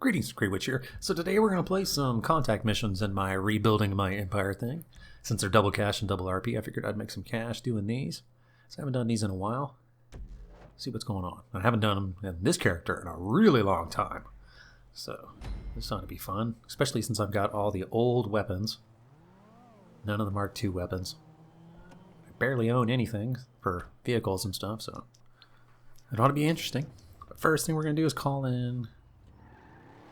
Greetings, Greywitch here. So today we're going to play some contact missions in my rebuilding my empire thing. Since they're double cash and double RP, I figured I'd make some cash doing these. So I haven't done these in a while. See what's going on. I haven't done them in this character in a really long time. So this ought to be fun, especially since I've got all the old weapons. None of the Mark II weapons. I barely own anything for vehicles and stuff, so it ought to be interesting. But first thing we're going to do is call in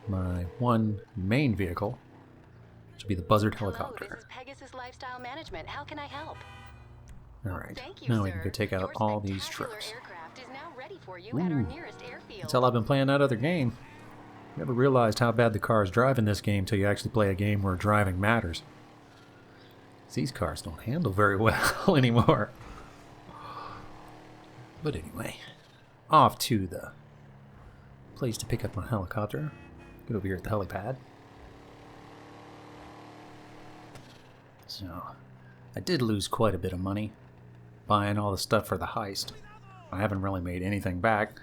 my one main vehicle, which will be the Buzzard helicopter. Hello, this is Pegasus Lifestyle Management. How can I help? Alright, Thank you, now sir. we can go take out Your all these spectacular trucks. aircraft is now ready for you at our nearest airfield. Until I've been playing that other game. Never realized how bad the cars drive in this game until you actually play a game where driving matters. These cars don't handle very well anymore. But anyway, off to the place to pick up my helicopter. Get over here at the helipad. So, I did lose quite a bit of money buying all the stuff for the heist. I haven't really made anything back,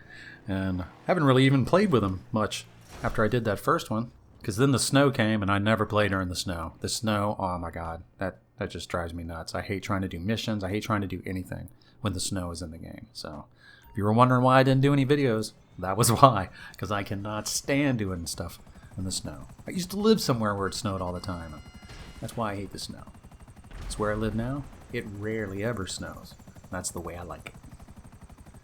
and haven't really even played with them much after I did that first one, because then the snow came and I never played during the snow. The snow, oh my god, that just drives me nuts. I hate trying to do missions, I hate trying to do anything when the snow is in the game. So, if you were wondering why I didn't do any videos, that was why, because I cannot stand doing stuff in the snow. I used to live somewhere where it snowed all the time. That's why I hate the snow. It's where I live now. It rarely ever snows. That's the way I like it.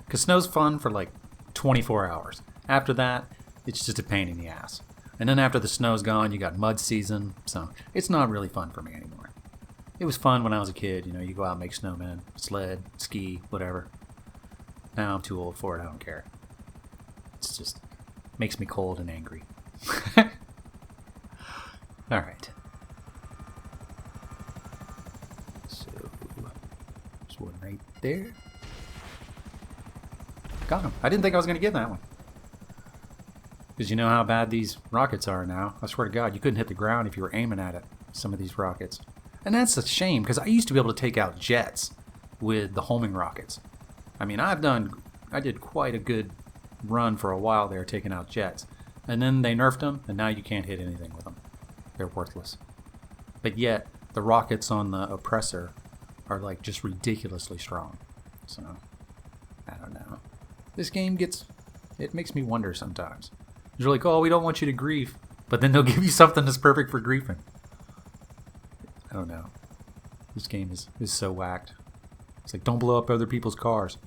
Because snow's fun for like 24 hours. After that, it's just a pain in the ass. And then after the snow's gone, you got mud season. So it's not really fun for me anymore. It was fun when I was a kid. You know, you go out and make snowmen, sled, ski, whatever. Now I'm too old for it. I don't care. It's just makes me cold and angry. Alright. So, there's one right there. Got him. I didn't think I was going to get that one. Because you know how bad these rockets are now. I swear to God, you couldn't hit the ground if you were aiming at it. Some of these rockets. And that's a shame, because I used to be able to take out jets with the homing rockets. I mean, I did quite a good run for a while there taking out jets. And then they nerfed them, and now you can't hit anything with them. They're worthless. But yet, the rockets on the Oppressor are like just ridiculously strong. So, I don't know. This game it makes me wonder sometimes. It's like, oh, we don't want you to grief, but then they'll give you something that's perfect for griefing. I don't know. This game is so whacked. It's like, don't blow up other people's cars.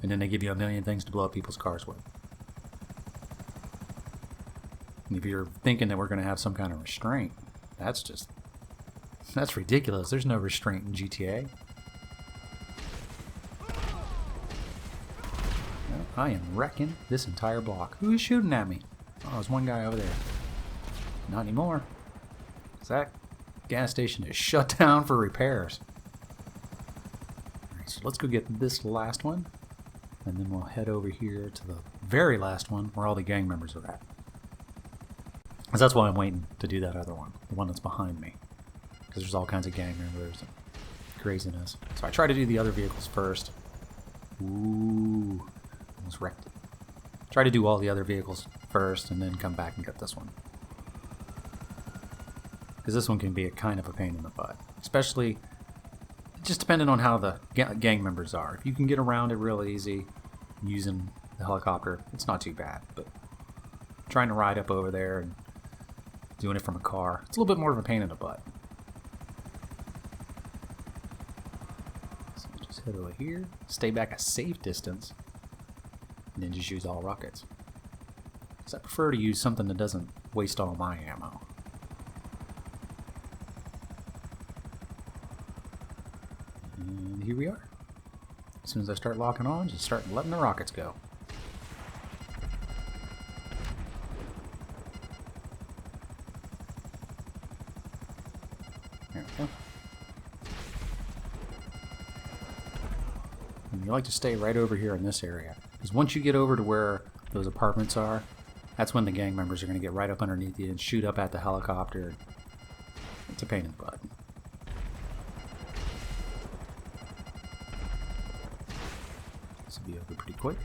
And then they give you a million things to blow up people's cars with. And if you're thinking that we're going to have some kind of restraint, that's ridiculous. There's no restraint in GTA. No, I am wrecking this entire block. Who is shooting at me? Oh, there's one guy over there. Not anymore. That gas station is shut down for repairs. Alright, so let's go get this last one. And then we'll head over here to the very last one where all the gang members are at. Because that's why I'm waiting to do that other one. The one that's behind me. Because there's all kinds of gang members and craziness. So I try to do the other vehicles first. Ooh. Almost wrecked it. Try to do all the other vehicles first and then come back and get this one. Because this one can be a kind of a pain in the butt. Especially just depending on how the gang members are. If you can get around it real easy using the helicopter, it's not too bad. But trying to ride up over there and doing it from a car, it's a little bit more of a pain in the butt. So just head over here, stay back a safe distance, and then just use all rockets. Because I prefer to use something that doesn't waste all my ammo. And here we are. As soon as I start locking on, just start letting the rockets go. There we go. And you like to stay right over here in this area. Because once you get over to where those apartments are, that's when the gang members are going to get right up underneath you and shoot up at the helicopter. It's a pain in the butt. This will be over pretty quick.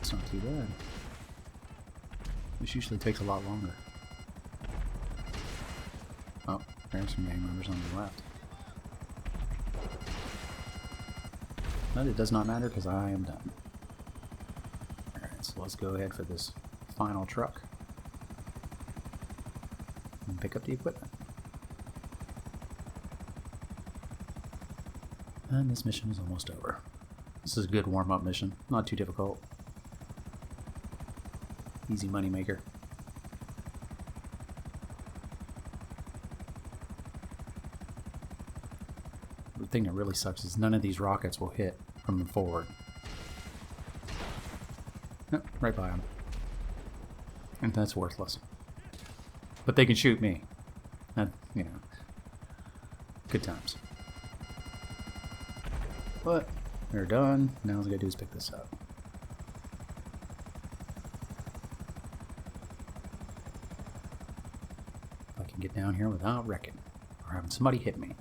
It's not too bad. This usually takes a lot longer. Oh, there's some gang members on the left. But it does not matter because I am done. Alright, so let's go ahead for this final truck. And pick up the equipment. And this mission is almost over. This is a good warm-up mission. Not too difficult. Easy money maker. The thing that really sucks is none of these rockets will hit from the forward. Yep, right by them. And that's worthless. But they can shoot me. That, you know, good times. But they're done. Now all I gotta do is pick this up. If I can get down here without wrecking or having somebody hit me.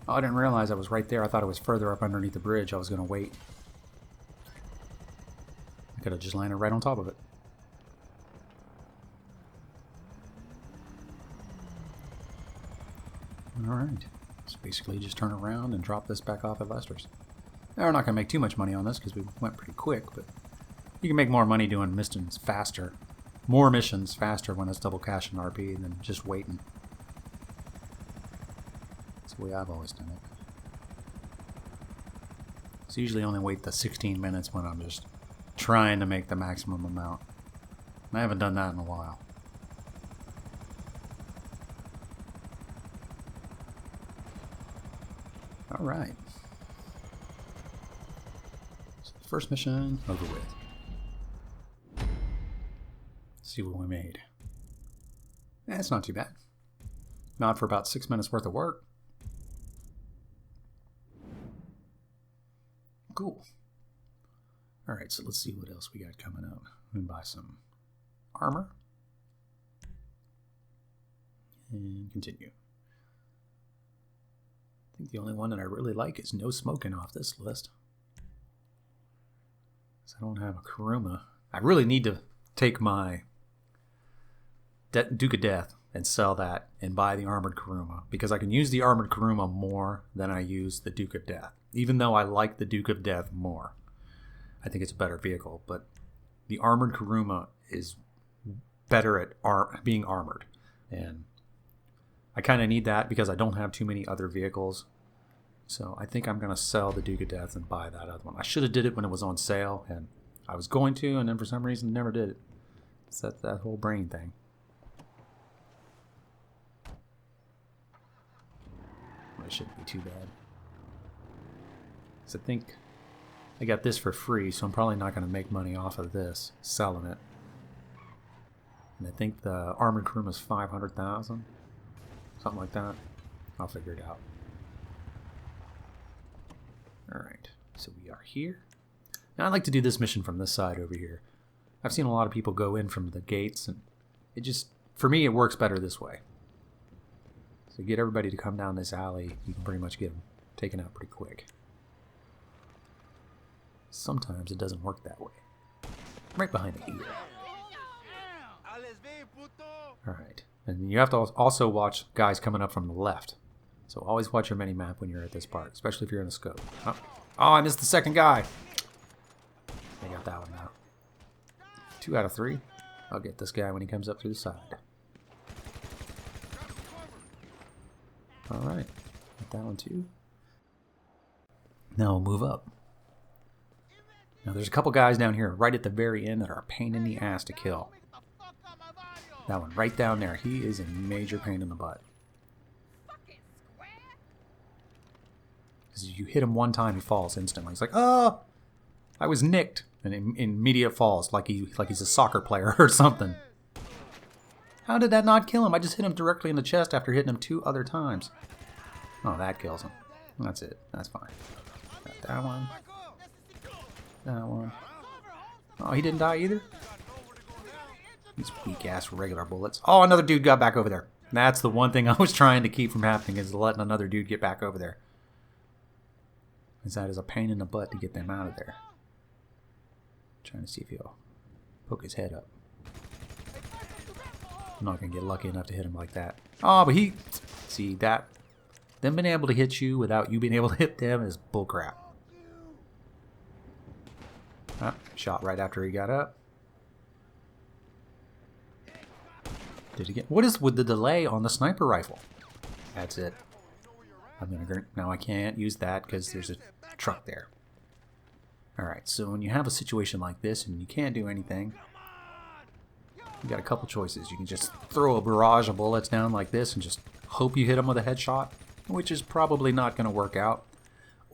Oh, I didn't realize I was right there. I thought it was further up underneath the bridge. I was gonna wait. I could have just landed right on top of it. Alright. So basically just turn around and drop this back off at Lester's. Now we're not going to make too much money on this because we went pretty quick, but you can make more money doing missions faster. More missions faster when it's double cash and RP than just waiting. That's the way I've always done it. So usually only wait the 16 minutes when I'm just trying to make the maximum amount. And I haven't done that in a while. Alright. So first mission over with. Let's see what we made. That's not too bad. Not for about 6 minutes worth of work. Cool. Alright, so let's see what else we got coming up. Let me buy some armor. And continue. I think the only one that I really like is no smoking off this list. Because I don't have a Kuruma. I really need to take my Duke of Death and sell that and buy the Armored Kuruma. Because I can use the Armored Kuruma more than I use the Duke of Death. Even though I like the Duke of Death more. I think it's a better vehicle. But the Armored Kuruma is better at being armored. And I kind of need that because I don't have too many other vehicles. So I think I'm going to sell the Duke of Death and buy that other one. I should have did it when it was on sale, and I was going to, and then for some reason never did it. It's that whole brain thing. It shouldn't be too bad. Because I think I got this for free, so I'm probably not going to make money off of this, selling it. And I think the Armored Kuruma is 500,000. Something like that. I'll figure it out. Alright, so we are here. Now I like to do this mission from this side over here. I've seen a lot of people go in from the gates, and it just, for me, it works better this way. So get everybody to come down this alley, you can pretty much get them taken out pretty quick. Sometimes it doesn't work that way. Right behind the ear. Alright. And you have to also watch guys coming up from the left. So always watch your mini-map when you're at this part, especially if you're in a scope. Oh, I missed the second guy. I got that one now. 2 out of 3. I'll get this guy when he comes up through the side. Alright. Got that one too. Now we'll move up. Now there's a couple guys down here right at the very end that are a pain in the ass to kill. That one right down there. He is a major pain in the butt. Because you hit him one time, he falls instantly. He's like, oh, I was nicked. And immediate falls, like he's a soccer player or something. How did that not kill him? I just hit him directly in the chest after hitting him 2 other times. Oh, that kills him. That's it. That's fine. Got that one. That one. Oh, he didn't die either? These weak-ass regular bullets. Oh, another dude got back over there. That's the one thing I was trying to keep from happening, is letting another dude get back over there. As that is a pain in the butt to get them out of there. Trying to see if he'll poke his head up. I'm not going to get lucky enough to hit him like that. Oh, but he... See, that... Them being able to hit you without you being able to hit them is bullcrap. Ah, shot right after he got up. Did he get... What is with the delay on the sniper rifle? That's it. I'm going to... Now I can't use that because there's a truck there. Alright, so when you have a situation like this and you can't do anything, you got a couple choices. You can just throw a barrage of bullets down like this and just hope you hit them with a headshot, which is probably not going to work out.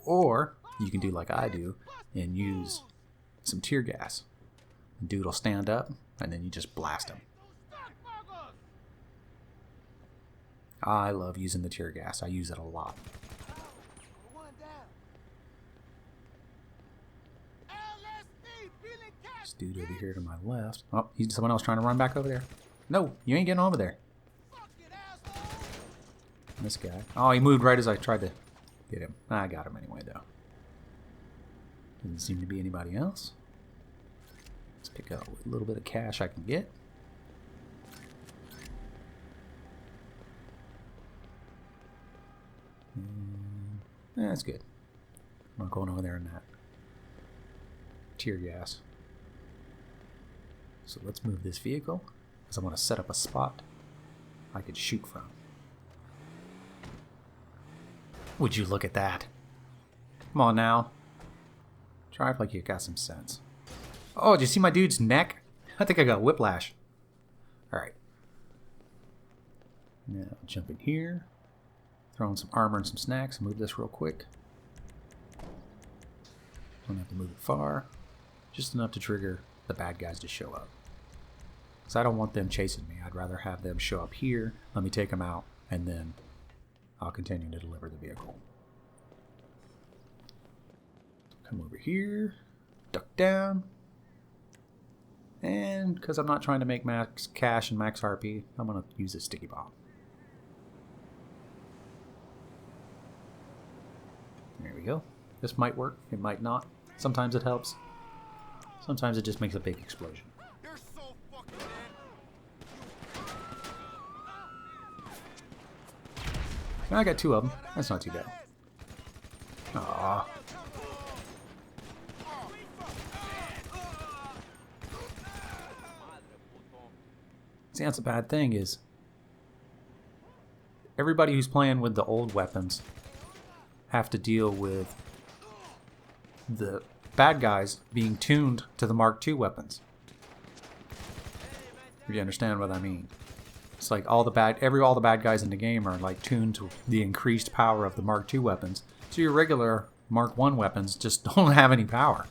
Or you can do like I do and use some tear gas. The dude will stand up and then you just blast him. I love using the tear gas. I use it a lot. This dude over here to my left. Oh, he's someone else trying to run back over there. No, you ain't getting over there. This guy. Oh, he moved right as I tried to get him. I got him anyway, though. Doesn't seem to be anybody else. Let's pick up a little bit of cash I can get. That's good. I'm not going over there in that tear gas. So let's move this vehicle, because I want to set up a spot I could shoot from. Would you look at that? Come on now. Drive like you got some sense. Oh, did you see my dude's neck? I think I got whiplash. Alright. Now jump in here. Throw in some armor and some snacks. Move this real quick. Don't have to move it far. Just enough to trigger the bad guys to show up. Because I don't want them chasing me. I'd rather have them show up here, let me take them out, and then I'll continue to deliver the vehicle. Come over here, duck down, and because I'm not trying to make max cash and max RP, I'm going to use a sticky bomb. There we go. This might work, it might not. Sometimes it helps. Sometimes it just makes a big explosion. I got two of them. That's not too bad. Aww. See, that's a bad thing is everybody who's playing with the old weapons have to deal with the bad guys being tuned to the Mark II weapons. If you understand what I mean. It's like all the bad guys in the game are like tuned to the increased power of the Mark II weapons. So your regular Mark I weapons just don't have any power.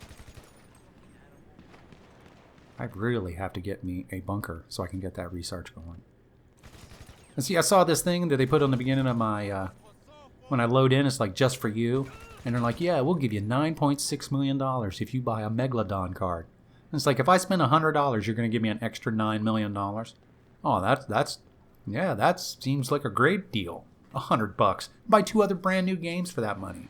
I really have to get me a bunker so I can get that research going. And see, I saw this thing that they put on the beginning of my, when I load in, it's like just for you. And they're like, yeah, we'll give you $9.6 million if you buy a Megalodon card. And it's like, if I spend $100, you're going to give me an extra $9 million. Oh, that seems like a great deal. $100. Buy 2 other brand new games for that money.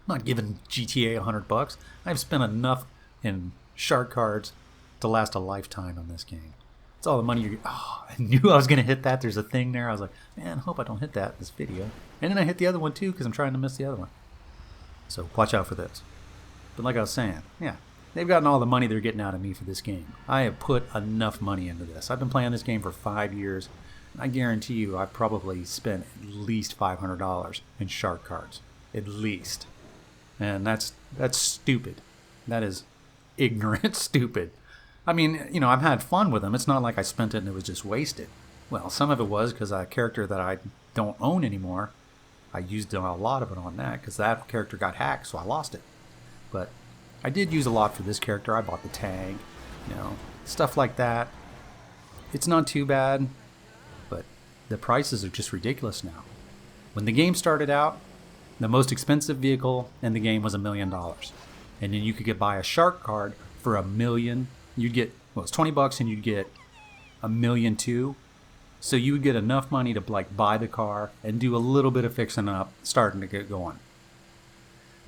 I'm not giving GTA $100. I've spent enough in shark cards to last a lifetime on this game. It's all the money you... Oh, I knew I was going to hit that. There's a thing there. I was like, man, I hope I don't hit that in this video. And then I hit the other one too because I'm trying to miss the other one. So watch out for this. But like I was saying, yeah, they've gotten all the money they're getting out of me for this game. I have put enough money into this. I've been playing this game for 5 years. And I guarantee you I've probably spent at least $500 in shark cards. At least. And that's stupid. That is ignorant stupid. I mean, you know, I've had fun with them. It's not like I spent it and it was just wasted. Well, some of it was because a character that I don't own anymore, I used a lot of it on that because that character got hacked, so I lost it. But I did use a lot for this character. I bought the tag, you know, stuff like that. It's not too bad, but the prices are just ridiculous now. When the game started out, the most expensive vehicle in the game was $1 million. And then you could buy a shark card for $1 million. You'd get, well, it's $20 and you'd get $1 million too. So you would get enough money to like buy the car and do a little bit of fixing up, starting to get going.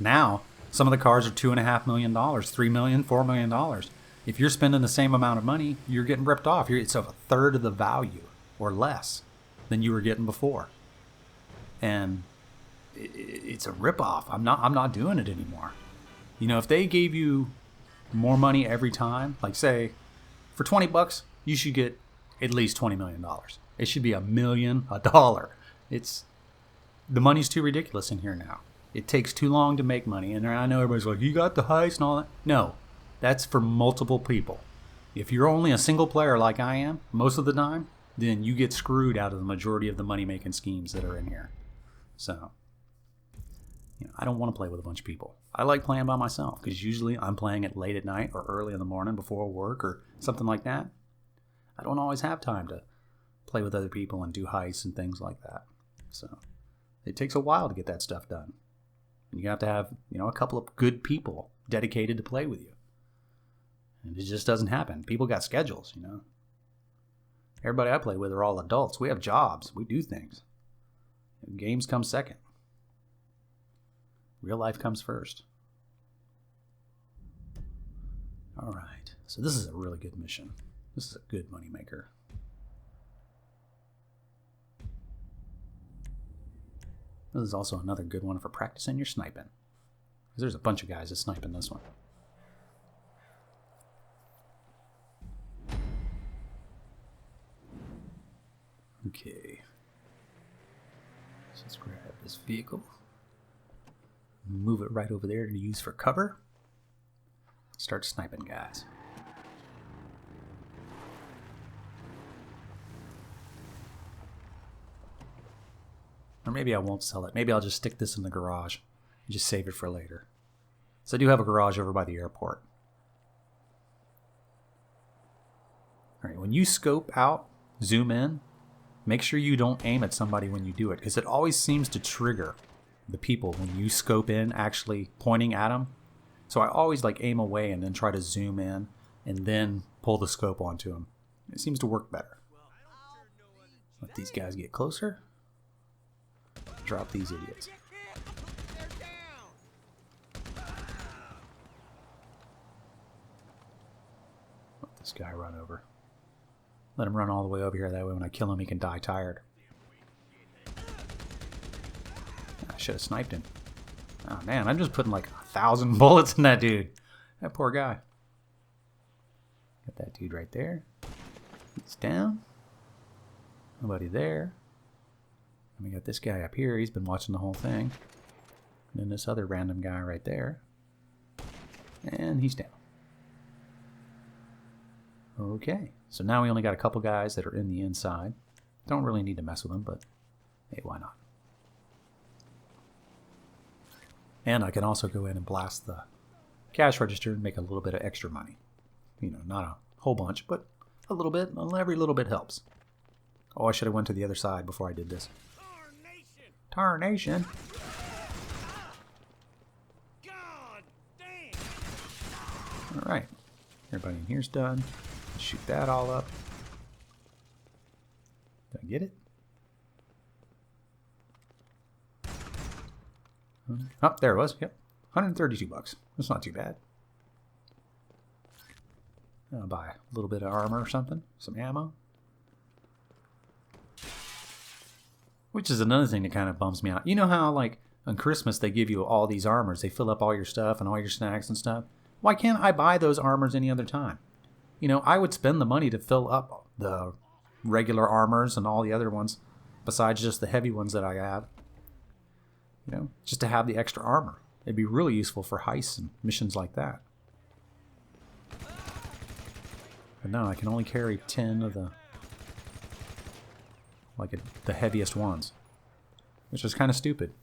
Now, some of the cars are $2.5 million, $3 million, $4 million. If you're spending the same amount of money, you're getting ripped off. It's a third of the value or less than you were getting before. And it's a ripoff. I'm not doing it anymore. You know, if they gave you more money every time, like say, for $20, you should get at least $20 million. It should be $1 million, $1. The money's too ridiculous in here now. It takes too long to make money. And I know everybody's like, you got the heist and all that. No, that's for multiple people. If you're only a single player like I am, most of the time, then you get screwed out of the majority of the money-making schemes that are in here. So, you know, I don't want to play with a bunch of people. I like playing by myself because usually I'm playing it late at night or early in the morning before work or something like that. I don't always have time to play with other people and do heists and things like that. So it takes a while to get that stuff done. And you have to have, you know, a couple of good people dedicated to play with you. And it just doesn't happen. People got schedules, you know. Everybody I play with are all adults. We have jobs. We do things. Games come second. Real life comes first. All right. So this is a really good mission. This is a good moneymaker. This is also another good one for practicing your sniping. Because there's a bunch of guys that snipe in this one. Okay. So let's grab this vehicle. Move it right over there to use for cover. Start sniping guys. Or maybe I won't sell it. Maybe I'll just stick this in the garage and just save it for later. So I do have a garage over by the airport. Alright, when you scope out, zoom in, make sure you don't aim at somebody when you do it, because it always seems to trigger the people when you scope in actually pointing at them. So I always like aim away and then try to zoom in and then pull the scope onto them. It seems to work better. Let these guys get closer. Drop these idiots. Let this guy run over. Let him run all the way over here. That way when I kill him, he can die tired. I should have sniped him. Oh man, I'm just putting like 1,000 bullets in that dude. That poor guy. Got that dude right there. He's down. Nobody there. And we got this guy up here. He's been watching the whole thing. And then this other random guy right there. And he's down. Okay. So now we only got a couple guys that are in the inside. Don't really need to mess with them, but hey, why not? And I can also go in and blast the cash register and make a little bit of extra money. You know, not a whole bunch, but a little bit. Every little bit helps. Oh, I should have went to the other side before I did this. Tarnation. God damn. All right. Everybody in here's done. Shoot that all up. Did I get it? Oh, there it was. Yep. $132. That's not too bad. I'll buy a little bit of armor or something. Some ammo. Which is another thing that kind of bums me out. You know how, like, on Christmas they give you all these armors. They fill up all your stuff and all your snacks and stuff. Why can't I buy those armors any other time? You know, I would spend the money to fill up the regular armors and all the other ones, besides just the heavy ones that I have. You know, just to have the extra armor. It'd be really useful for heists and missions like that. But no, I can only carry 10 of the... the heaviest ones, which is kind of stupid,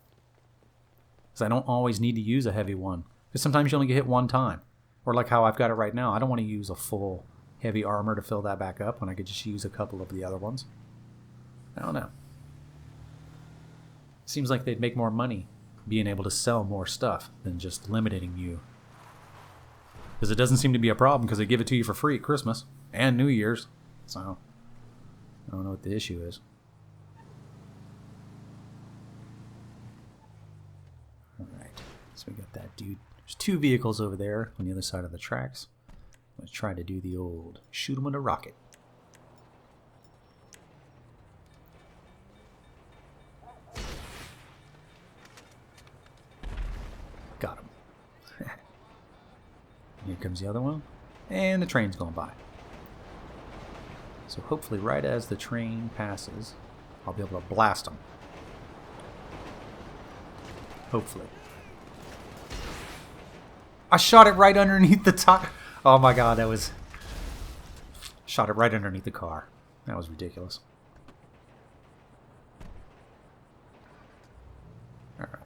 because I don't always need to use a heavy one, because sometimes you only get hit one time, or like how I've got it right now. I don't want to use a full heavy armor to fill that back up when I could just use a couple of the other ones. I don't know. Seems like they'd make more money being able to sell more stuff than just limiting you, because it doesn't seem to be a problem, because they give it to you for free at Christmas and New Year's. So I don't know what the issue is. So we got that dude. There's 2 vehicles over there on the other side of the tracks. Let's try to do the old shoot him with a rocket. Got him. Here comes the other one. And the train's going by. So hopefully right as the train passes, I'll be able to blast them. Hopefully. I shot it right underneath the top. Oh my god, that was... Shot it right underneath the car. That was ridiculous. Alright.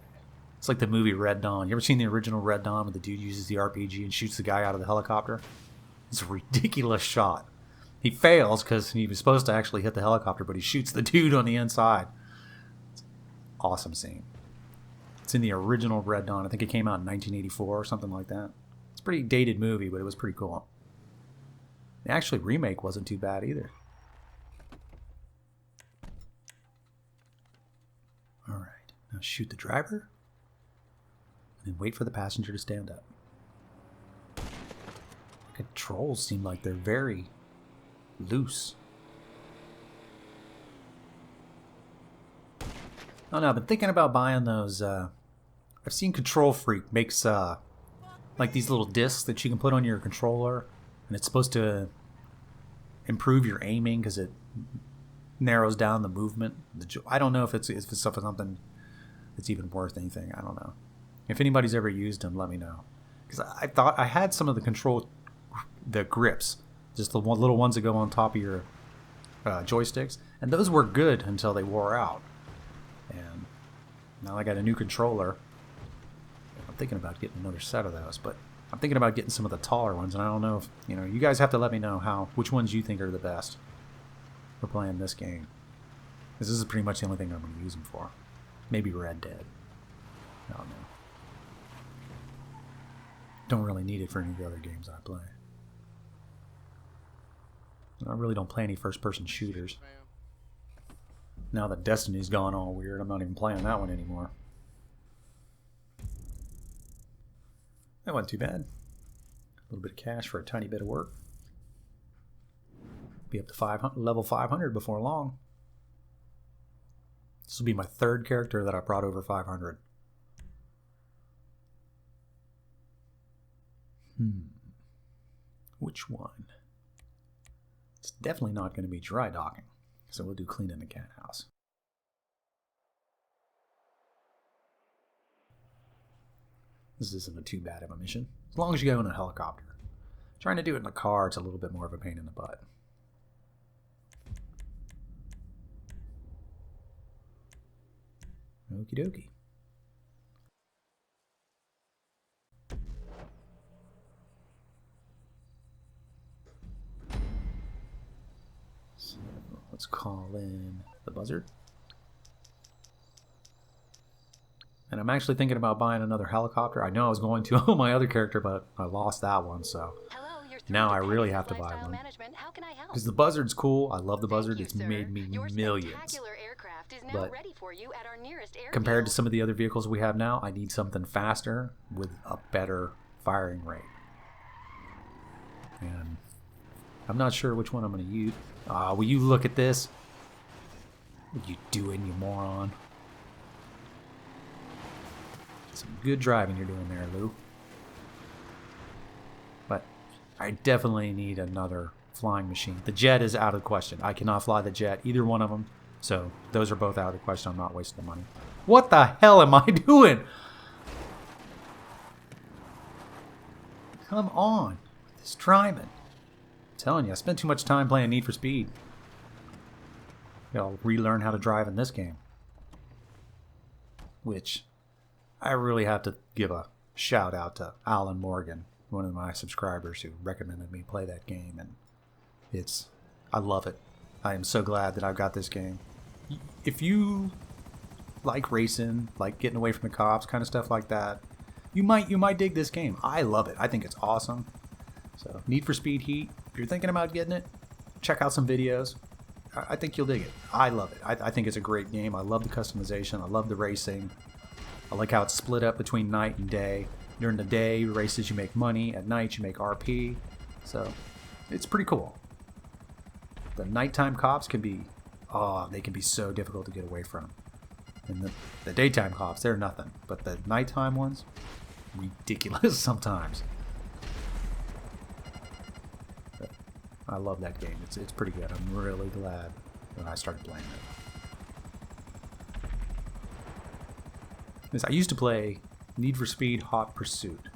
It's like the movie Red Dawn. You ever seen the original Red Dawn where the dude uses the RPG and shoots the guy out of the helicopter? It's a ridiculous shot. He fails because he was supposed to actually hit the helicopter, but he shoots the dude on the inside. It's an awesome scene. It's in the original Red Dawn. I think it came out in 1984 or something like that. It's a pretty dated movie, but it was pretty cool. The actually remake wasn't too bad either. Alright, now shoot the driver. And then wait for the passenger to stand up. Controls seem like they're very loose. Oh no, I've been thinking about buying those. I've seen Control Freak makes like these little discs that you can put on your controller, and it's supposed to improve your aiming because it narrows down the movement. I don't know if it's something that's even worth anything. I don't know. If anybody's ever used them, let me know. Because I thought I had some of the grips, just the little ones that go on top of your joysticks, and those were good until they wore out. And now I got a new controller. I'm thinking about getting another set of those, but I'm thinking about getting some of the taller ones, and I don't know if, you guys have to let me know which ones you think are the best for playing this game. Because this is pretty much the only thing I'm going to use them for. Maybe Red Dead. I don't know. Don't really need it for any of the other games I play. I really don't play any first-person shooters. Now that Destiny's gone all weird, I'm not even playing that one anymore. That wasn't too bad. A little bit of cash for a tiny bit of work. Be up to level 500 before long. This will be my 3rd character that I brought over 500. Which one? It's definitely not going to be dry docking, so we'll do cleaning the cat house. This isn't too bad of a mission, as long as you go in a helicopter. Trying to do it in a car, it's a little bit more of a pain in the butt. Okie dokie. So let's call in the buzzard. And I'm actually thinking about buying another helicopter. I know I was going to own my other character, but I lost that one, so now I really have to buy one. Because the buzzard's cool. I love the buzzard. It's made me millions. But compared to some of the other vehicles we have now, I need something faster with a better firing rate. And I'm not sure which one I'm going to use. Will you look at this? What are you doing, you moron? Some good driving you're doing there, Lou. But I definitely need another flying machine. The jet is out of the question. I cannot fly the jet, either one of them. So those are both out of the question. I'm not wasting the money. What the hell am I doing? Come on. This driving. I'm telling you, I spent too much time playing Need for Speed. I'll relearn how to drive in this game. Which I really have to give a shout out to Alan Morgan, one of my subscribers who recommended me play that game, and I love it. I am so glad that I've got this game. If you like racing, like getting away from the cops, kind of stuff like that, you might dig this game. I love it. I think it's awesome. So Need for Speed Heat, if you're thinking about getting it, check out some videos. I think you'll dig it. I love it. I think it's a great game. I love the customization. I love the racing. I like how it's split up between night and day. During the day races you make money, at night you make RP. So it's pretty cool. The nighttime cops can be, they can be so difficult to get away from. And the daytime cops, they're nothing. But the nighttime ones, ridiculous sometimes. But I love that game. It's pretty good. I'm really glad that I started playing it. I used to play Need for Speed Hot Pursuit.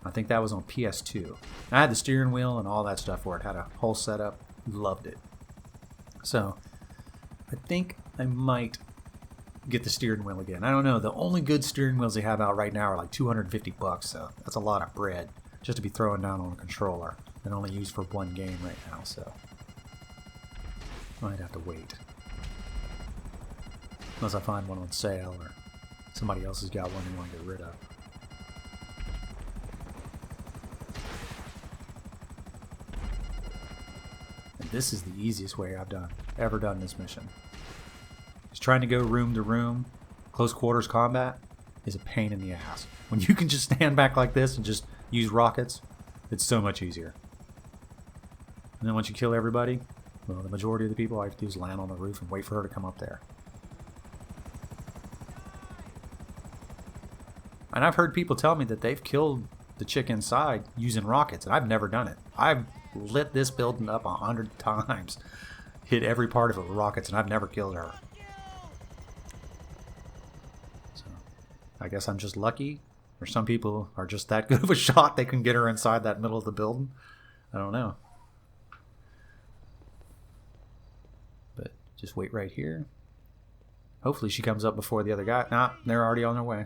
I think that was on PS2. I had the steering wheel and all that stuff for it. Had a whole setup. Loved it. So I think I might get the steering wheel again. I don't know. The only good steering wheels they have out right now are like $250, so that's a lot of bread just to be throwing down on a controller and only used for one game right now, so might have to wait. Unless I find one on sale or somebody else has got one they want to get rid of. And this is the easiest way I've ever done this mission. Just trying to go room to room, close quarters combat is a pain in the ass. When you can just stand back like this and just use rockets, it's so much easier. And then once you kill everybody, well, the majority of the people, all I have to do is land on the roof and wait for her to come up there. And I've heard people tell me that they've killed the chick inside using rockets, and I've never done it. I've lit this building up 100 times, hit every part of it with rockets, and I've never killed her. So, I guess I'm just lucky, or some people are just that good of a shot they can get her inside that middle of the building. I don't know. But just wait right here. Hopefully she comes up before the other guy. Nah, they're already on their way.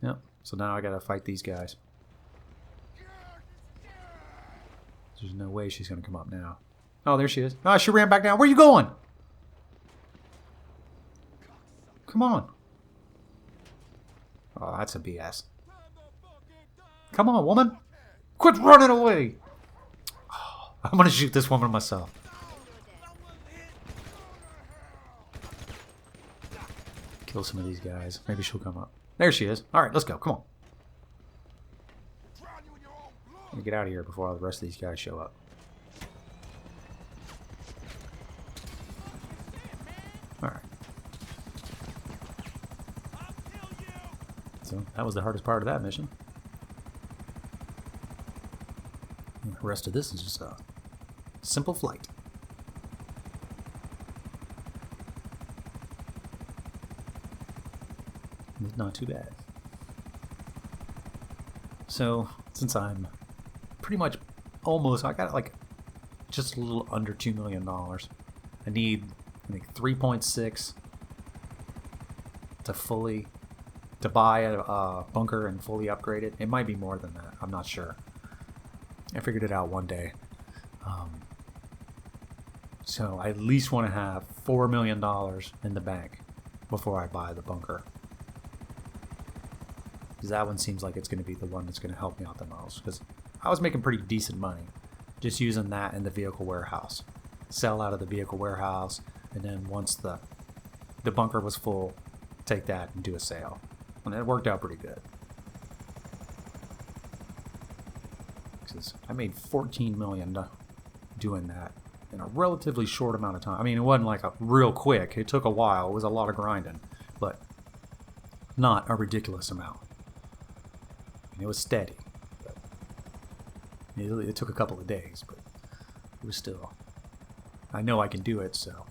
Yep, so now I gotta fight these guys. There's no way she's gonna come up now. Oh, there she is. Oh, she ran back down. Where are you going? Come on. Oh, that's a BS. Come on, woman. Quit running away. Oh, I'm gonna shoot this woman myself. Kill some of these guys. Maybe she'll come up. There she is. Alright, let's go. Come on. Let me get out of here before all the rest of these guys show up. Alright. So, that was the hardest part of that mission. And the rest of this is just a simple flight. Not too bad. So, since I'm pretty much almost, I got like just a little under $2 million. I need, I think, 3.6 to buy a bunker and fully upgrade it. It might be more than that. I'm not sure. I figured it out one day. So I at least want to have $4 million in the bank before I buy the bunker. Because that one seems like it's going to be the one that's going to help me out the most. Because I was making pretty decent money just using that in the vehicle warehouse. Sell out of the vehicle warehouse, and then once the bunker was full, take that and do a sale. And it worked out pretty good. Because I made $14 million doing that in a relatively short amount of time. I mean, it wasn't like a real quick. It took a while. It was a lot of grinding, but not a ridiculous amount. It was steady. But it took a couple of days, but it was still... I know I can do it, so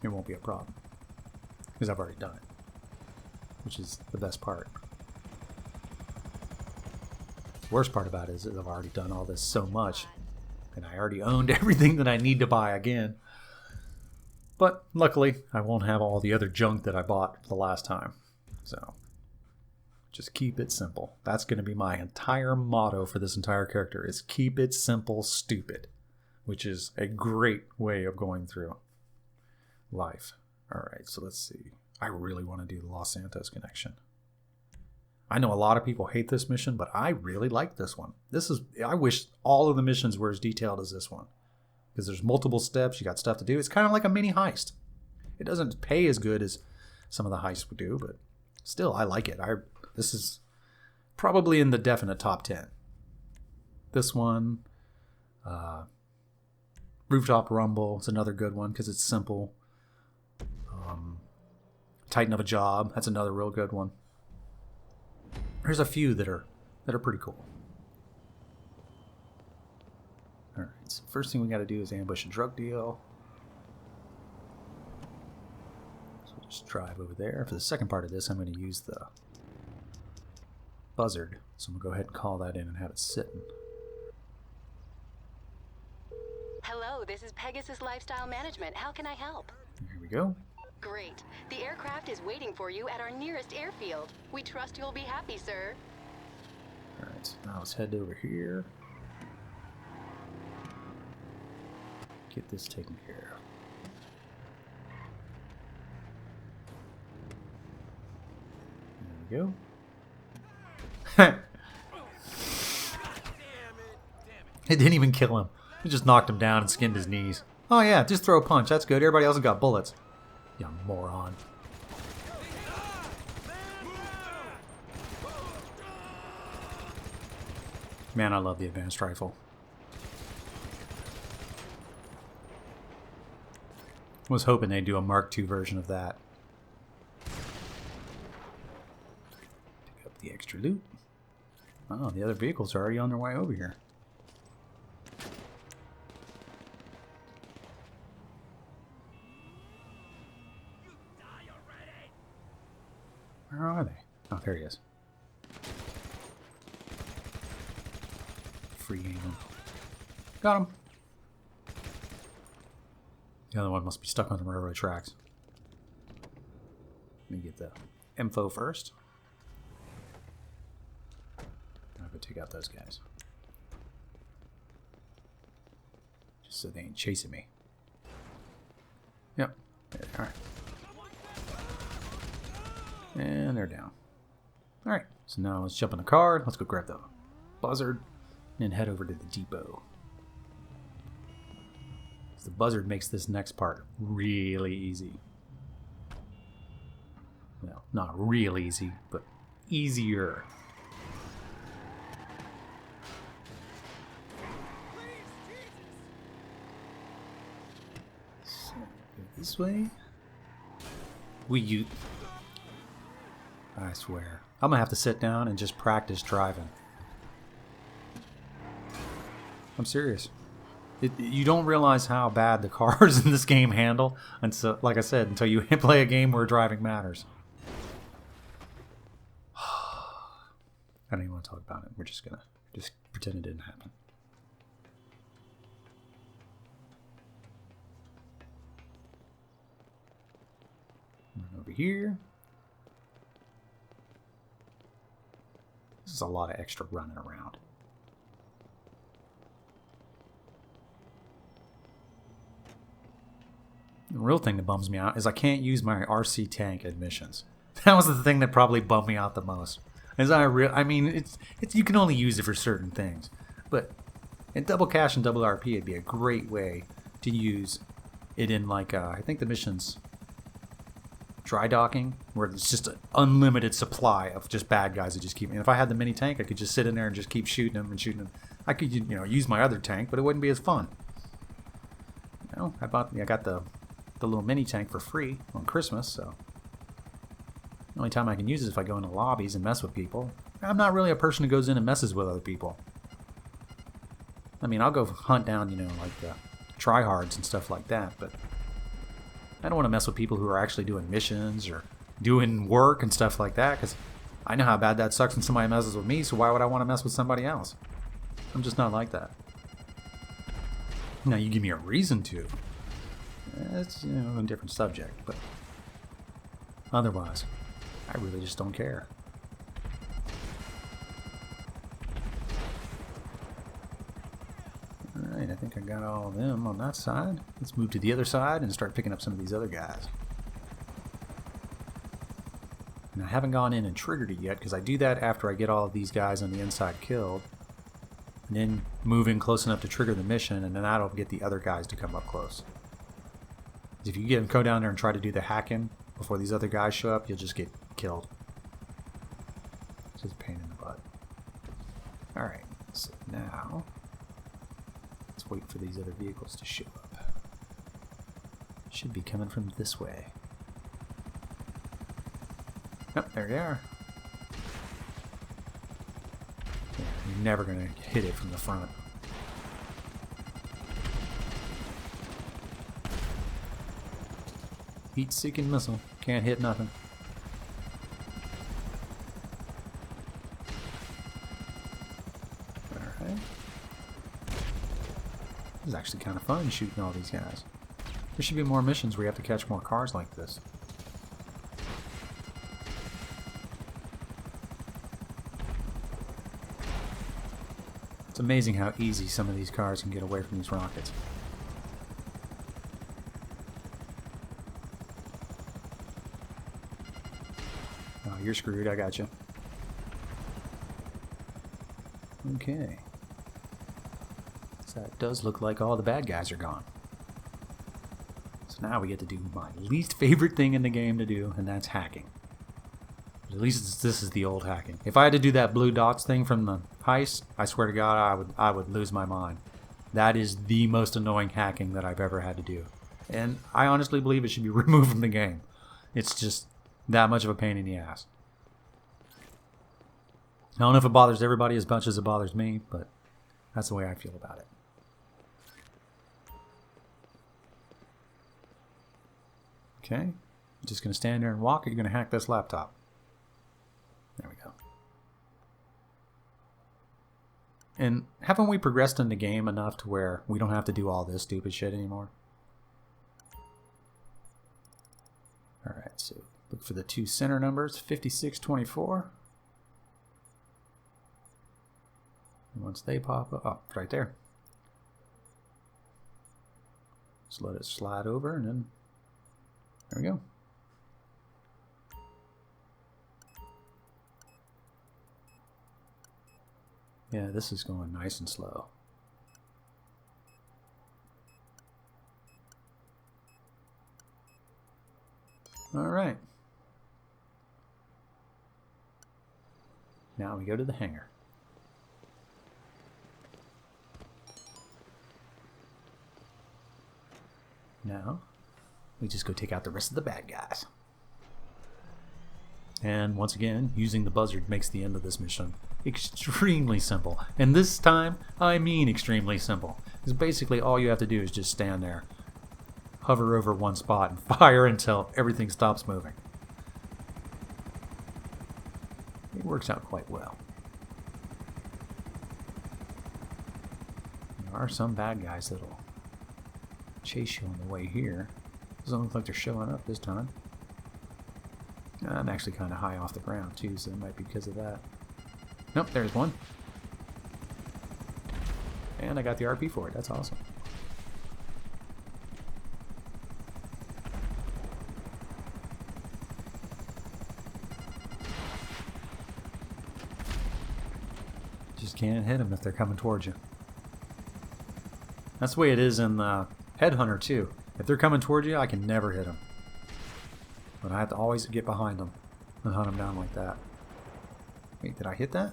it won't be a problem. Because I've already done it. Which is the best part. The worst part about it is that I've already done all this so much, and I already owned everything that I need to buy again. But luckily, I won't have all the other junk that I bought the last time. So... just keep it simple. That's going to be my entire motto for this entire character is keep it simple, stupid. Which is a great way of going through life. Alright, so let's see. I really want to do the Los Santos connection. I know a lot of people hate this mission, but I really like this one. I wish all of the missions were as detailed as this one. Because there's multiple steps, you got stuff to do. It's kind of like a mini heist. It doesn't pay as good as some of the heists would do, but still, I like it. This is probably in the definite top 10. This one, Rooftop Rumble, is another good one because it's simple. Titan of a Job, that's another real good one. There's a few that are pretty cool. Alright, so first thing we got to do is ambush a drug deal. So we'll just drive over there. For the second part of this, I'm going to use the buzzard. So I'm going to go ahead and call that in and have it sitting. Hello, this is Pegasus Lifestyle Management. How can I help? Here we go. Great. The aircraft is waiting for you at our nearest airfield. We trust you'll be happy, sir. Alright, so now let's head over here. Get this taken care of. There we go. It didn't even kill him. It just knocked him down and skinned his knees. Oh yeah, just throw a punch. That's good. Everybody else has got bullets. You moron. Man, I love the advanced rifle. Was hoping they'd do a Mark II version of that. Pick up the extra loot. Oh, the other vehicles are already on their way over here. Where are they? Oh, there he is. Free aim. Got him. The other one must be stuck on the railroad tracks. Let me get the info first. I'll go take out those guys. Just so they ain't chasing me. Yep, there they are. And they're down. Alright, so now let's jump in the car. Let's go grab the buzzard and head over to the depot. The buzzard makes this next part really easy. Well, not real easy, but easier. So, go this way. I swear. I'm gonna have to sit down and just practice driving. I'm serious. You don't realize how bad the cars in this game handle, and so, like I said, until you play a game where driving matters. I don't even want to talk about it. We're just gonna pretend it didn't happen. Run over here. This is a lot of extra running around. The real thing that bums me out is I can't use my RC tank at missions. That was the thing that probably bummed me out the most. I mean, it's you can only use it for certain things, but in double cash and double RP, it'd be a great way to use it in, like, I think the mission's dry docking, where it's just an unlimited supply of just bad guys that just keep. And if I had the mini tank, I could just sit in there and just keep shooting them and shooting them. I could, use my other tank, but it wouldn't be as fun. I got the little mini tank for free on Christmas, so the only time I can use it is if I go into lobbies and mess with people. I'm not really a person who goes in and messes with other people. I mean, I'll go hunt down, like the tryhards and stuff like that, but I don't want to mess with people who are actually doing missions or doing work and stuff like that, because I know how bad that sucks when somebody messes with me, so why would I want to mess with somebody else? I'm just not like that. Now, you give me a reason to. It's, a different subject, but otherwise, I really just don't care. Alright, I think I got all of them on that side. Let's move to the other side and start picking up some of these other guys. And I haven't gone in and triggered it yet, because I do that after I get all of these guys on the inside killed. And then move in close enough to trigger the mission, and then that'll get the other guys to come up close. If you go down there and try to do the hacking before these other guys show up, you'll just get killed. Just a pain in the butt. Alright, so now let's wait for these other vehicles to show up. Should be coming from this way. Oh, there they are. Yeah, you're never gonna hit it from the front. Heat-seeking missile. Can't hit nothing. Alright. This is actually kind of fun shooting all these guys. There should be more missions where you have to catch more cars like this. It's amazing how easy some of these cars can get away from these rockets. Oh, you're screwed. I got you. Okay. So that does look like all the bad guys are gone. So now we get to do my least favorite thing in the game to do, and that's hacking. At least this is the old hacking. If I had to do that blue dots thing from the heist, I swear to God, I would lose my mind. That is the most annoying hacking that I've ever had to do. And I honestly believe it should be removed from the game. It's just that much of a pain in the ass. I don't know if it bothers everybody as much as it bothers me, but that's the way I feel about it. Okay, you're just going to stand there and walk, or you're going to hack this laptop? There we go. And haven't we progressed in the game enough to where we don't have to do all this stupid shit anymore? Alright, so look for the two center numbers, 5624. And once they pop up, oh, right there. Just let it slide over and then there we go. Yeah, this is going nice and slow. All right. Now we go to the hangar. Now we just go take out the rest of the bad guys. And once again, using the buzzard makes the end of this mission extremely simple. And this time, I mean extremely simple. Because basically all you have to do is just stand there, hover over one spot, and fire until everything stops moving. It works out quite well. There are some bad guys that'll chase you on the way here. Doesn't look like they're showing up this time. I'm actually kind of high off the ground too, so it might be because of that. Nope, there's one. And I got the RP for it. That's awesome. Just can't hit them if they're coming towards you. That's the way it is in the Headhunter too. If they're coming towards you, I can never hit them. But I have to always get behind them and hunt them down like that. Wait, did I hit that?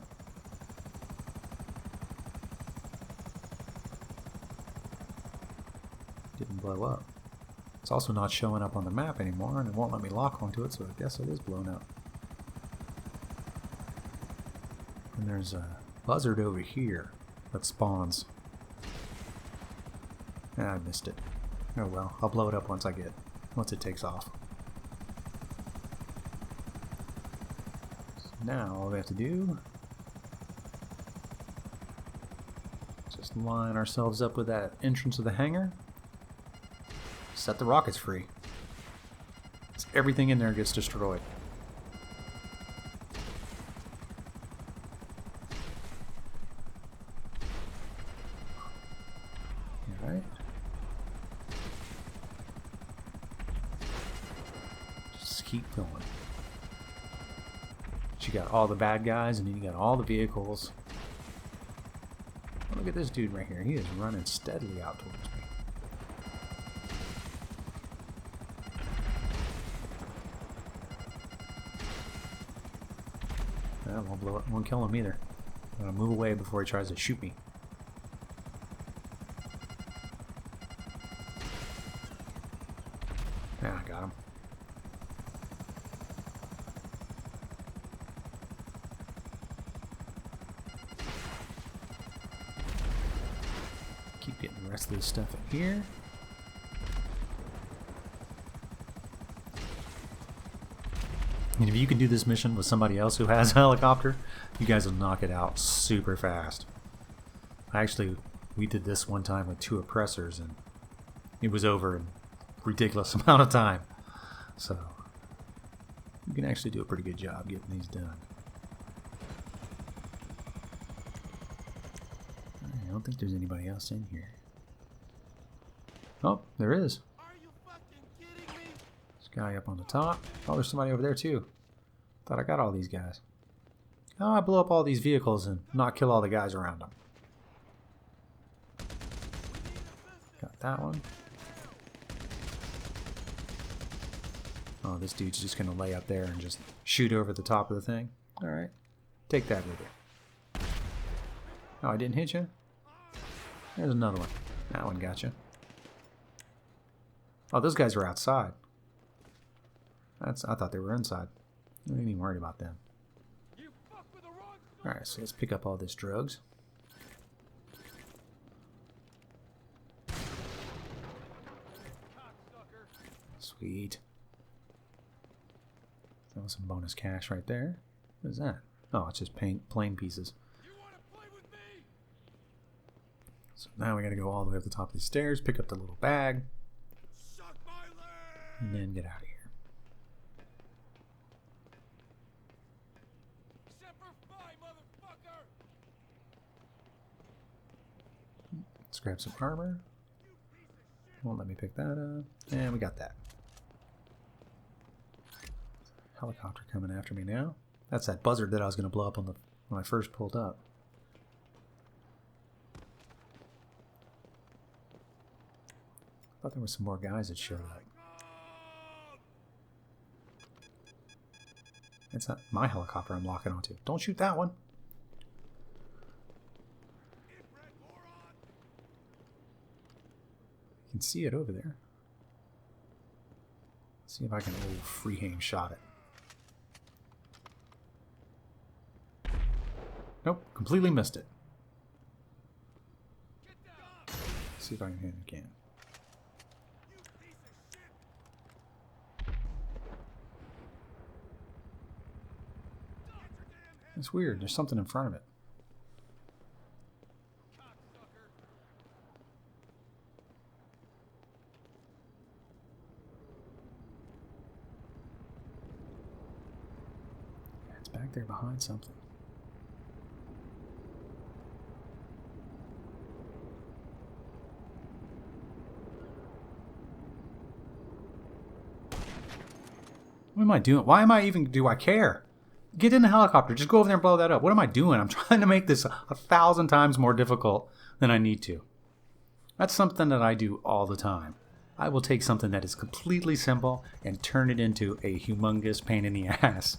Didn't blow up. It's also not showing up on the map anymore, and it won't let me lock onto it, so I guess it is blown up. And there's a buzzard over here that spawns. And I missed it. Oh well, I'll blow it up once it takes off. So now all we have to do is just line ourselves up with that entrance of the hangar. Set the rockets free. So everything in there gets destroyed. Alright. Just keep going. But you got all the bad guys and then you got all the vehicles. Oh, look at this dude right here. He is running steadily out towards me. That won't blow up. Won't kill him either. I'm gonna move away before he tries to shoot me. Yeah, I got him. Keep getting the rest of this stuff in here. And if you can do this mission with somebody else who has a helicopter, you guys will knock it out super fast. We did this one time with 2 oppressors, and it was over in a ridiculous amount of time. So, you can actually do a pretty good job getting these done. I don't think there's anybody else in here. Oh, there is. Guy up on the top. Oh, there's somebody over there too. Thought I got all these guys. Oh, I blew up all these vehicles and not kill all the guys around them. Got that one. Oh, this dude's just gonna lay up there and just shoot over the top of the thing. Alright. Take that with you. Oh, I didn't hit you? There's another one. That one got you. Oh, those guys are outside. I thought they were inside. I ain't even worried about them. Alright, so let's pick up all this drugs. Sweet. That was some bonus cash right there. What is that? Oh, it's just plain pieces. So now we gotta go all the way up the top of these stairs, pick up the little bag, and then get out of here. Let's grab some armor. Won't let me pick that up. And we got that. Helicopter coming after me now. That's that buzzard that I was going to blow up on when I first pulled up. I thought there were some more guys that showed up. It's not my helicopter I'm locking onto. Don't shoot that one. You can see it over there. Let's see if I can freehand shot it. Nope, completely missed it. Let's see if I can hit it again. It's weird, there's something in front of it. It's back there behind something. What am I doing? Why am I even... Do I care? Get in the helicopter. Just go over there and blow that up. What am I doing? I'm trying to make this 1,000 times more difficult than I need to. That's something that I do all the time. I will take something that is completely simple and turn it into a humongous pain in the ass.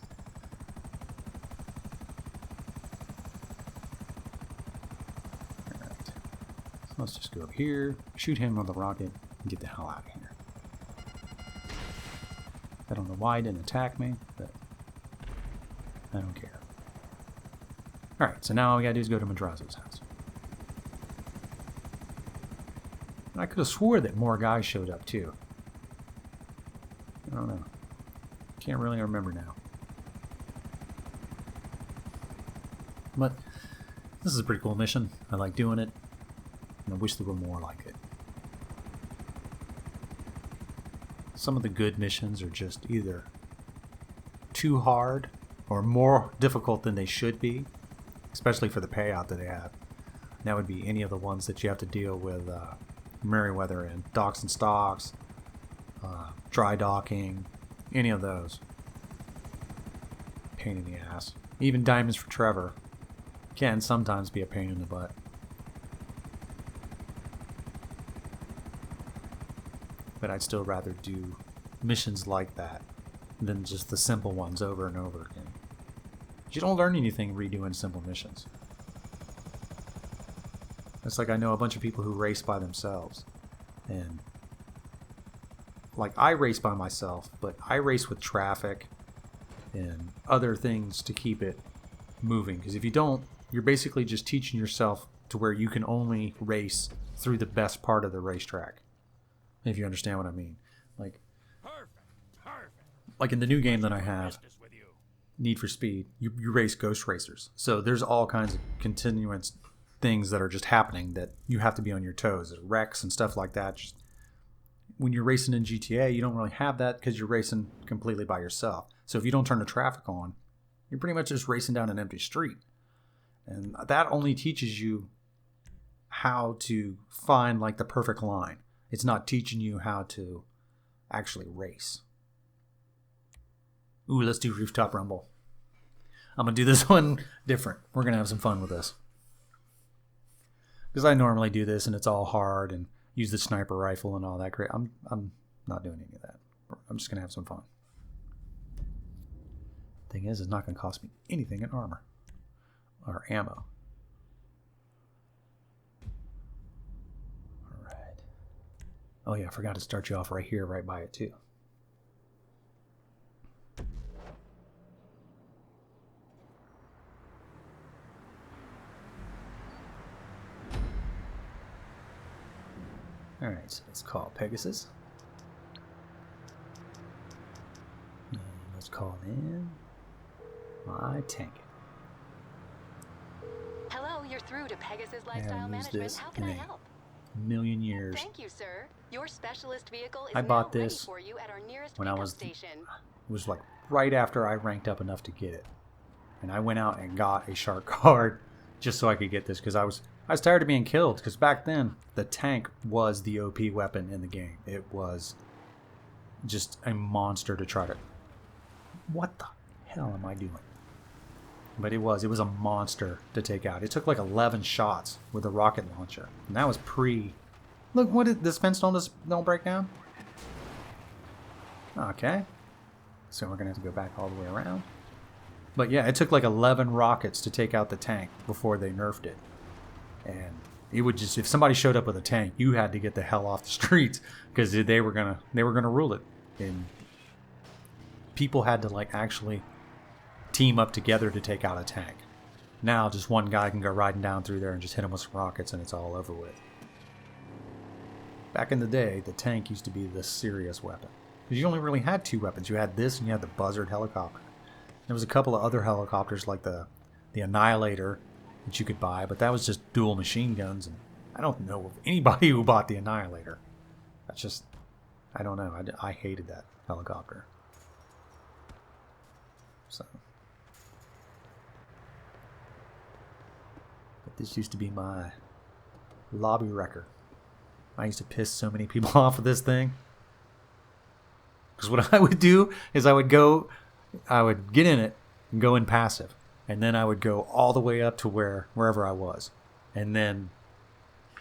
Alright. So let's just go over here, shoot him on the rocket, and get the hell out of here. I don't know why he didn't attack me, but I don't care. Alright, so now all we gotta do is go to Madrazo's house. And I could have swore that more guys showed up too. I don't know. Can't really remember now. But this is a pretty cool mission. I like doing it. And I wish there were more like it. Some of the good missions are just either too hard or more difficult than they should be, especially for the payout that they have. And that would be any of the ones that you have to deal with Merryweather and docks and stocks, dry docking, any of those. Pain in the ass. Even Diamonds for Trevor can sometimes be a pain in the butt. But I'd still rather do missions like that than just the simple ones over and over again. You don't learn anything redoing simple missions. It's like I know a bunch of people who race by themselves. And like I race by myself, but I race with traffic and other things to keep it moving. Because if you don't, you're basically just teaching yourself to where you can only race through the best part of the racetrack. If you understand what I mean. Like in the new game that I have, Need for Speed, you race ghost racers. So there's all kinds of continuance things that are just happening that you have to be on your toes. There's wrecks and stuff like that. Just when you're racing in GTA, you don't really have that because you're racing completely by yourself. So if you don't turn the traffic on, you're pretty much just racing down an empty street. And that only teaches you how to find like the perfect line. It's not teaching you how to actually race. Ooh, let's do Rooftop Rumble. I'm going to do this one different. We're going to have some fun with this. Because I normally do this and it's all hard and use the sniper rifle and all that great. I'm not doing any of that. I'm just going to have some fun. Thing is, it's not going to cost me anything in armor or ammo. All right. Oh yeah, I forgot to start you off right here, right by it too. Alright, so let's call Pegasus. And let's call in my tank. Hello, you're through to Pegasus Lifestyle Management. How can I help? Million years. Thank you, sir. Your specialist vehicle is I bought now ready this for you at our nearest when I pickup was station. It was like right after I ranked up enough to get it. And I went out and got a shark card just so I could get this because I was tired of being killed because back then the tank was the OP weapon in the game. It was just a monster to try to... What the hell am I doing? But it was a monster to take out. It took like 11 shots with a rocket launcher. And that was pre... Look, what is this fence don't break down? Okay. So we're going to have to go back all the way around. But yeah, it took like 11 rockets to take out the tank before they nerfed it. And it would just, if somebody showed up with a tank, you had to get the hell off the streets because they were gonna rule it. And people had to like actually team up together to take out a tank. Now just one guy can go riding down through there and just hit him with some rockets and it's all over with. Back in the day, the tank used to be the serious weapon. Because you only really had two weapons. You had this and you had the Buzzard helicopter. There was a couple of other helicopters like the Annihilator that you could buy, but that was just dual machine guns, and I don't know of anybody who bought the Annihilator. That's just, I don't know. I hated that helicopter. So, but this used to be my lobby wrecker. I used to piss so many people off with this thing. Because what I would do is I would get in it and go in passive. And then I would go all the way up to wherever I was. And then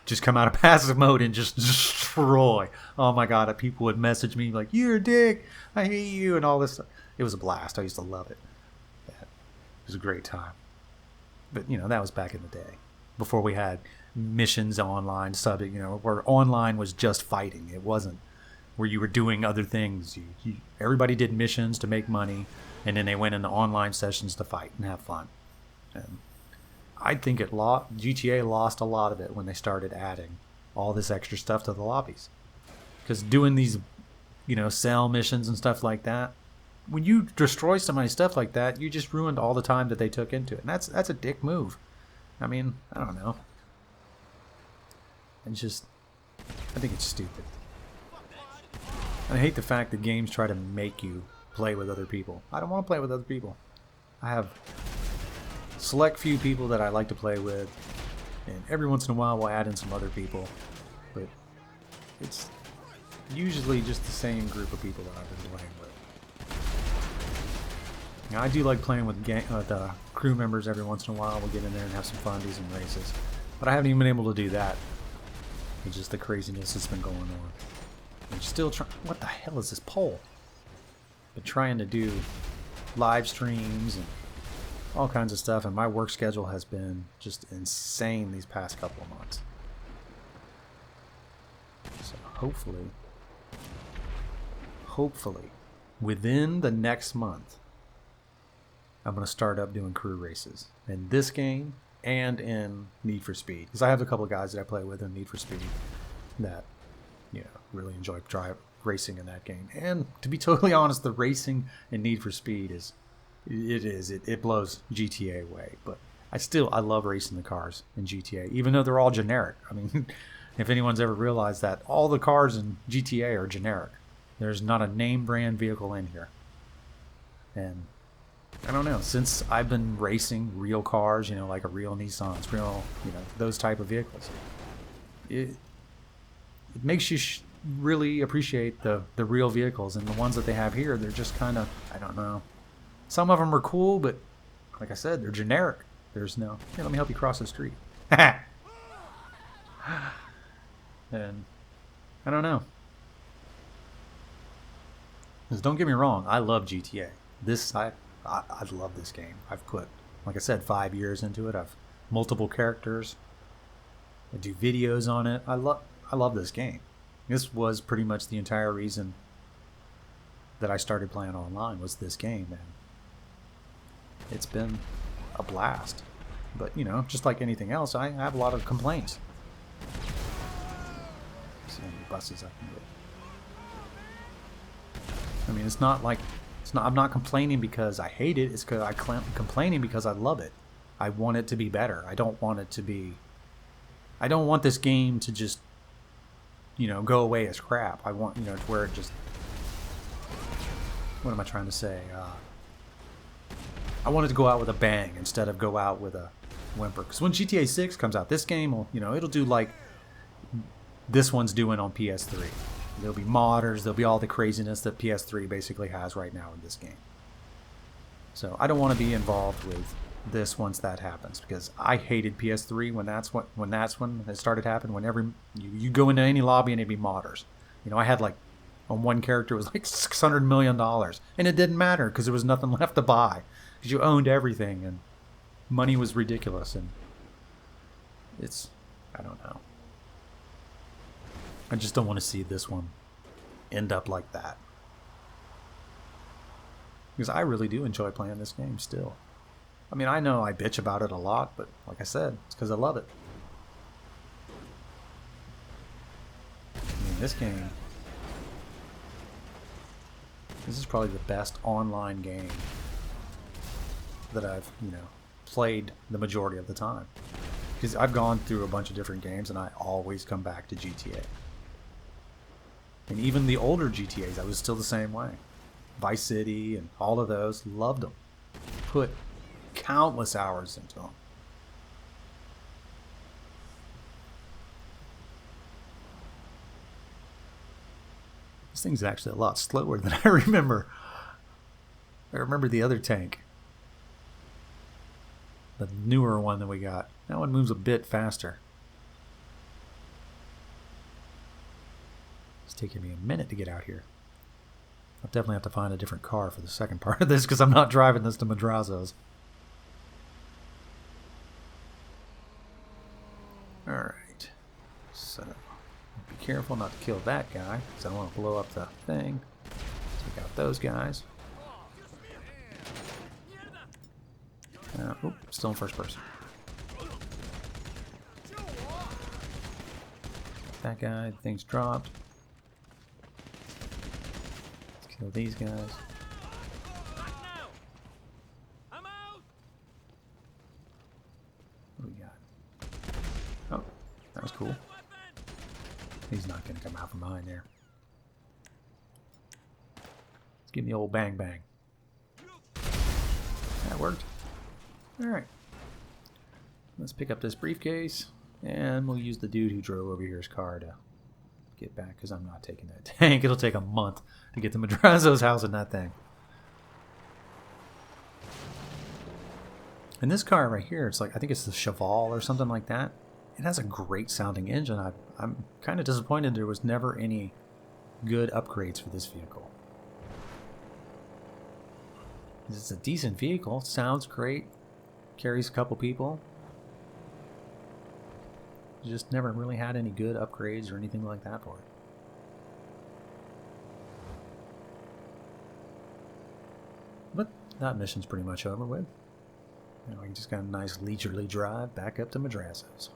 just come out of passive mode and just destroy. Oh my god, people would message me like, "You're a dick, I hate you," and all this stuff. It was a blast. I used to love it. It was a great time. But, that was back in the day. Before we had missions online, subject, where online was just fighting. It wasn't where you were doing other things. Everybody did missions to make money. And then they went into online sessions to fight and have fun. And I think GTA lost a lot of it when they started adding all this extra stuff to the lobbies. Because doing these, sell missions and stuff like that, when you destroy somebody's stuff like that, you just ruined all the time that they took into it. And that's a dick move. I mean, I don't know. I think it's stupid. And I hate the fact that games try to make you play with other people. I don't want to play with other people. I have select few people that I like to play with, and every once in a while we'll add in some other people, but it's usually just the same group of people that I've been playing with. Now, I do like playing with crew members every once in a while. We'll get in there and have some fun, do some races, but I haven't even been able to do that. It's just the craziness that's been going on. I'm still trying. What the hell is this pole? But trying to do live streams and all kinds of stuff, and my work schedule has been just insane these past couple of months. So hopefully, within the next month, I'm going to start up doing crew races in this game and in Need for Speed. Because I have a couple of guys that I play with in Need for Speed that, really enjoy racing in that game. And to be totally honest, the racing in Need for Speed it blows GTA away. But I love racing the cars in GTA, even though they're all generic. I mean, if anyone's ever realized that, all the cars in GTA are generic. There's not a name brand vehicle in here. And I don't know, since I've been racing real cars, like a real Nissan, real, those type of vehicles, it makes you really appreciate the real vehicles. And the ones that they have here, they're just kind of, I don't know. Some of them are cool, but like I said, they're generic. There's no, hey, let me help you cross the street. And I don't know. Because don't get me wrong, I love GTA. I love this game. I've put, like I said, 5 years into it. I've multiple characters. I do videos on it. I love this game. This was pretty much the entire reason that I started playing online, was this game, and it's been a blast. But just like anything else, I have a lot of complaints. See how many buses I can get. I mean, I'm not complaining because I hate it. It's because I'm complaining because I love it. I want it to be better. I don't want this game to just, go away as crap. I want, to where it just, what am I trying to say? I want it to go out with a bang instead of go out with a whimper. Because when GTA 6 comes out, this game will, it'll do like this one's doing on PS3. There'll be modders, there'll be all the craziness that PS3 basically has right now in this game. So I don't want to be involved with this once that happens, because I hated PS3 when it started happening. Whenever you go into any lobby and it'd be modders. I had like on one character it was like $600 million, and it didn't matter because there was nothing left to buy because you owned everything and money was ridiculous. And I don't know. I just don't want to see this one end up like that. Because I really do enjoy playing this game still. I mean, I know I bitch about it a lot, but like I said, it's because I love it. I mean, this is probably the best online game that I've, played the majority of the time. Because I've gone through a bunch of different games and I always come back to GTA. And even the older GTAs, I was still the same way. Vice City and all of those, loved them. Put countless hours into them. This thing's actually a lot slower than I remember. I remember the other tank. The newer one that we got. That one moves a bit faster. It's taking me a minute to get out here. I'll definitely have to find a different car for the second part of this because I'm not driving this to Madrazo's. Alright. So, be careful not to kill that guy because I don't want to blow up the thing. Take out those guys. Still in first person. That guy, the thing's dropped. Let's kill these guys. What do we got? Oh, that was cool. He's not going to come out from behind there. Let's give him the old bang bang. That worked. Alright. Let's pick up this briefcase, and we'll use the dude who drove over here's car to get back, because I'm not taking that tank. It'll take a month to get to Madrazo's house in that thing. And this car right here, it's like, I think it's the Cheval or something like that. It has a great sounding engine. I'm kind of disappointed there was never any good upgrades for this vehicle. It's a decent vehicle, sounds great, carries a couple people. Just never really had any good upgrades or anything like that for it. But that mission's pretty much over with. Now we just got a nice leisurely drive back up to Madrassos.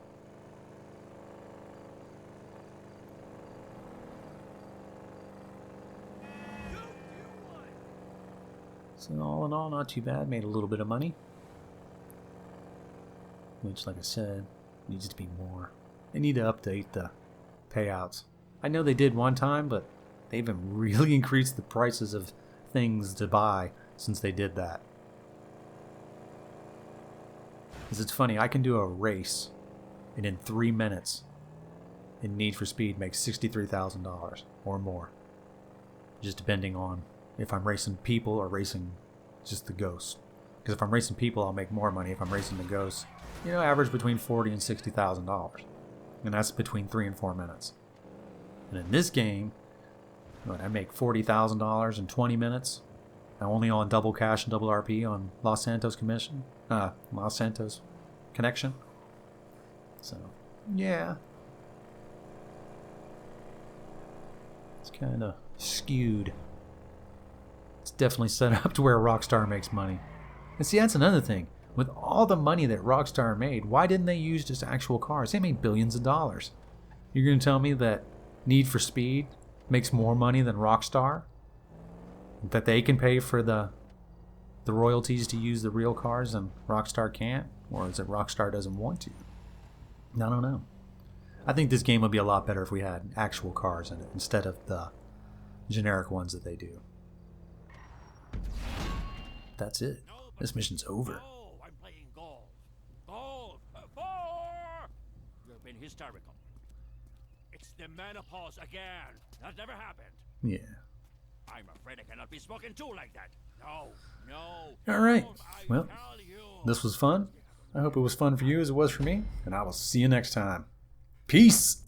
So all in all, not too bad. Made a little bit of money. Which, like I said, needs to be more. They need to update the payouts. I know they did one time, but they even really increased the prices of things to buy since they did that. Because it's funny, I can do a race, and in 3 minutes, in Need for Speed, make $63,000 or more. Just depending on if I'm racing people or racing just the ghosts. Because if I'm racing people, I'll make more money. If I'm racing the ghosts, you know, average between $40,000 and $60,000. And that's between 3 and 4 minutes. And in this game, what, I make $40,000 in 20 minutes. Now only on double cash and double RP on Los Santos connection. So, yeah. It's kind of skewed. It's definitely set up to where Rockstar makes money. And see, that's another thing. With all the money that Rockstar made, why didn't they use just actual cars? They made billions of dollars. You're going to tell me that Need for Speed makes more money than Rockstar? That they can pay for the royalties to use the real cars and Rockstar can't? Or is it Rockstar doesn't want to? I don't know. I think this game would be a lot better if we had actual cars in it instead of the generic ones that they do. That's it. This mission's over. I'm playing golf. Golf! 4! You've been hysterical. It's the menopause again. That never happened. Yeah. I'm afraid I cannot be spoken to like that. No, no. Alright. Don't I Well, tell you. this was fun. I hope it was fun for you as it was for me. And I will see you next time. Peace!